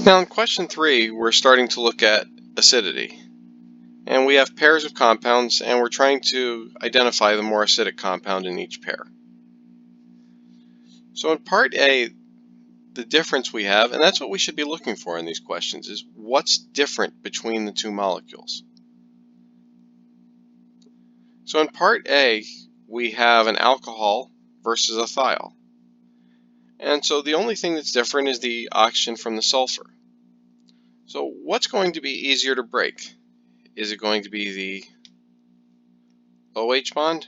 Now in question 3, we're starting to look at acidity. And we have pairs of compounds, and we're trying to identify the more acidic compound in each pair. So in part A, the difference we have, and that's what we should be looking for in these questions, is what's different between the two molecules. So in part A, we have an alcohol versus a thiol. And so the only thing that's different is the oxygen from the sulfur. So what's going to be easier to break? Is it going to be the OH bond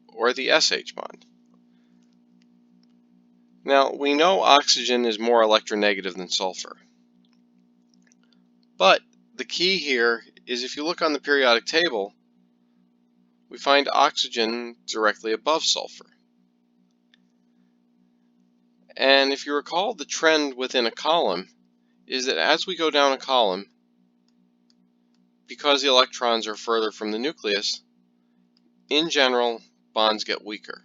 or the SH bond? Now, we know oxygen is more electronegative than sulfur. But the key here is if you look on the periodic table, we find oxygen directly above sulfur. And if you recall, the trend within a column is that as we go down a column, because the electrons are further from the nucleus, in general, bonds get weaker.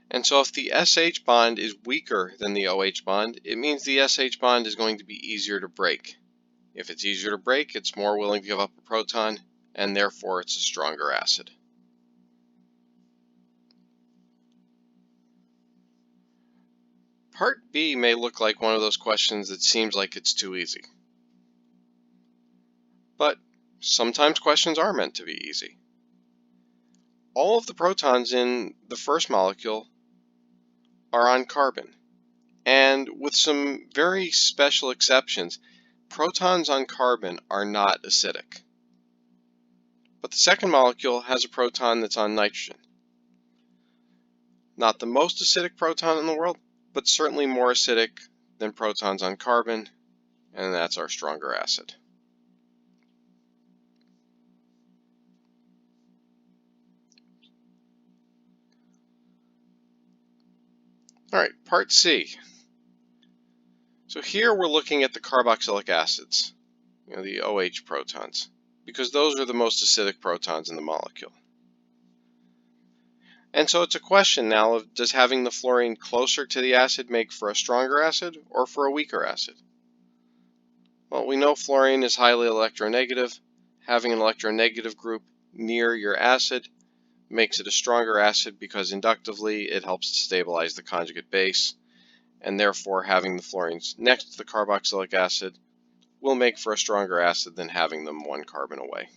And so if the SH bond is weaker than the OH bond, it means the SH bond is going to be easier to break. If it's easier to break, it's more willing to give up a proton, and therefore it's a stronger acid. Part B may look like one of those questions that seems like it's too easy. But sometimes questions are meant to be easy. All of the protons in the first molecule are on carbon. And with some very special exceptions, protons on carbon are not acidic. But the second molecule has a proton that's on nitrogen. Not the most acidic proton in the world, but certainly more acidic than protons on carbon, and that's our stronger acid. All right, part C. So here we're looking at the carboxylic acids, the OH protons, because those are the most acidic protons in the molecule. And so it's a question now of, does having the fluorine closer to the acid make for a stronger acid or for a weaker acid? Well, we know fluorine is highly electronegative. Having an electronegative group near your acid makes it a stronger acid because inductively it helps to stabilize the conjugate base, and therefore having the fluorines next to the carboxylic acid will make for a stronger acid than having them one carbon away.